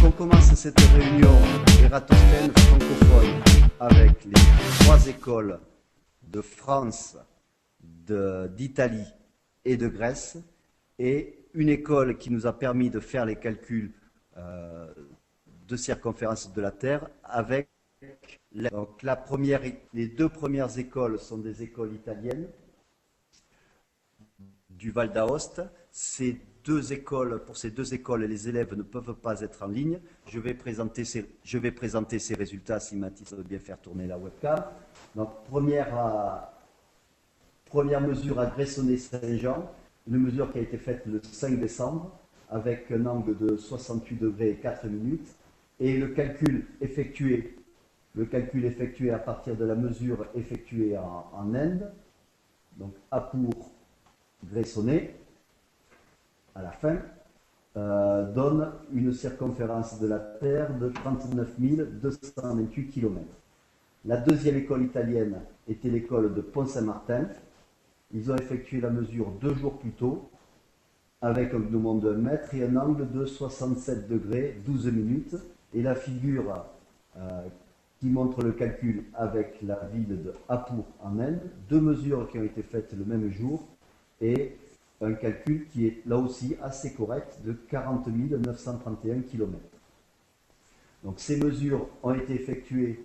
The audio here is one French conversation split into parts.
on commence cette réunion Eratosthène francophone avec les 3 écoles de France, d'Italie et de Grèce, et une école qui nous a permis de faire les calculs de circonférence de la Terre avec donc les 2 premières écoles sont des écoles italiennes du Val d'Aoste. Pour ces deux écoles, les élèves ne peuvent pas être en ligne. Je vais présenter ces résultats si Mathis veut bien faire tourner la webcam. Donc, première mesure à Gressoney-Saint-Jean, une mesure qui a été faite le 5 décembre avec un angle de 68 degrés et 4 minutes. Et le calcul effectué à partir de la mesure effectuée en Inde, donc Hapur, Gressoney, à la fin, donne une circonférence de la Terre de 39 228 km. La deuxième école italienne était l'école de Pont-Saint-Martin. Ils ont effectué la mesure 2 jours plus tôt, avec un mouvement de 1 mètre et un angle de 67 degrés, 12 minutes. Et la figure qui montre le calcul avec la ville de Hapur en Inde, 2 mesures qui ont été faites le même jour, et un calcul qui est là aussi assez correct de 40 931 km. Donc ces mesures ont été effectuées,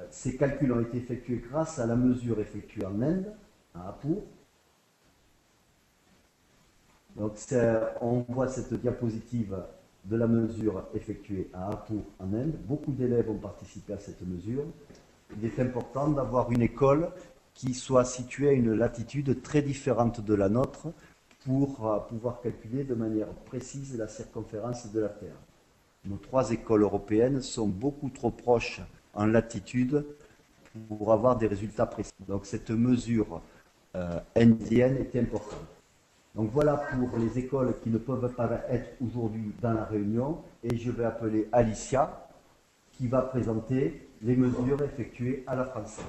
ces calculs ont été effectués grâce à la mesure effectuée en Inde, à Hapur. Donc on voit cette diapositive de la mesure effectuée à Hapur en Inde. Beaucoup d'élèves ont participé à cette mesure. Il est important d'avoir une école qui soit située à une latitude très différente de la nôtre pour pouvoir calculer de manière précise la circonférence de la Terre. Nos 3 écoles européennes sont beaucoup trop proches en latitude pour avoir des résultats précis. Donc cette mesure indienne est importante. Donc voilà pour les écoles qui ne peuvent pas être aujourd'hui dans la réunion, et je vais appeler Alicia qui va présenter les mesures effectuées à la française.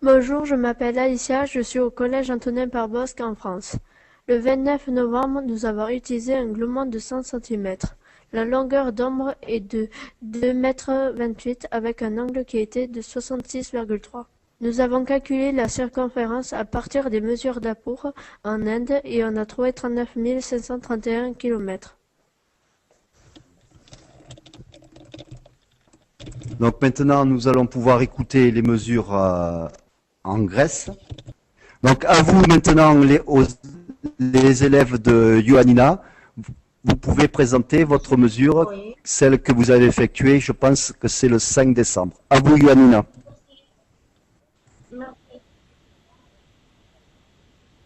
Bonjour, je m'appelle Alicia, je suis au collège Antonin Parbosc en France. Le 29 novembre, nous avons utilisé un glumon de 100 cm. La longueur d'ombre est de 2,28 m avec un angle qui était de 66,3. Nous avons calculé la circonférence à partir des mesures d'Hapur en Inde et on a trouvé 39 531 km. Donc maintenant, nous allons pouvoir écouter les mesures en Grèce. Donc à vous maintenant, les élèves de Ioannina, vous pouvez présenter votre mesure, oui, celle que vous avez effectuée, je pense que c'est le 5 décembre. À vous Ioannina.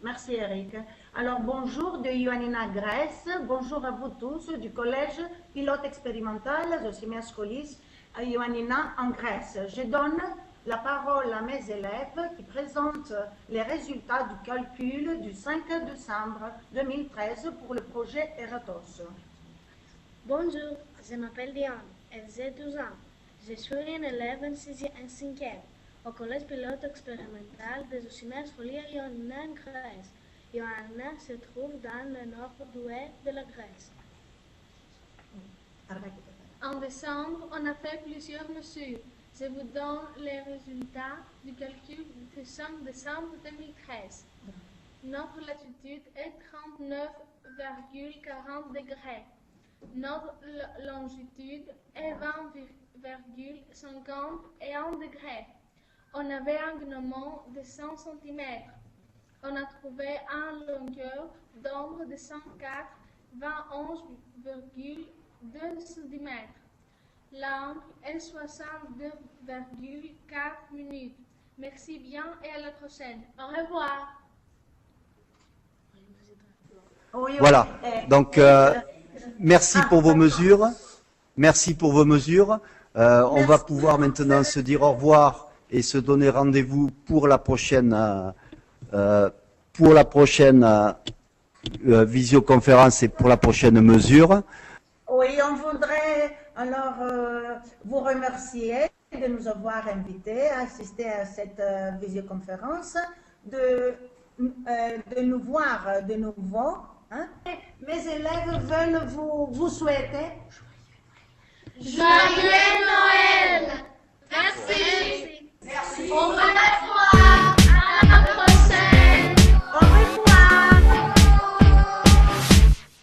Merci Eric. Alors bonjour de Ioannina Grèce, bonjour à vous tous du collège pilote expérimental Zosimia Skolis à Ioannina en Grèce. Je donne la parole à mes élèves qui présentent les résultats du calcul du 5 décembre 2013 pour le projet Eratos. Bonjour, je m'appelle Diane et j'ai 12 ans. Je suis une élève en 5e au collège pilote expérimental de Zosimia Skolis à Ioannina en Grèce. Ioannina se trouve dans le nord-ouest de la Grèce. En décembre, on a fait plusieurs mesures. Je vous donne les résultats du calcul du 5 décembre 2013. Notre latitude est 39,40 degrés. Notre longitude est 20,51 degrés. On avait un gnomon de 100 cm. On a trouvé une longueur d'ombre de 21,2 cm. L'angle est 62,4 minutes. Merci bien et à la prochaine. Au revoir. Voilà. Donc, merci pour vos mesures. Merci pour vos mesures. On va pouvoir maintenant se dire au revoir et se donner rendez-vous pour la prochaine visioconférence est pour la prochaine mesure. Oui, on voudrait alors vous remercier de nous avoir invités à assister à cette visioconférence, de nous voir de nouveau. Hein. Mes élèves veulent vous souhaiter Joyeux Noël! Merci!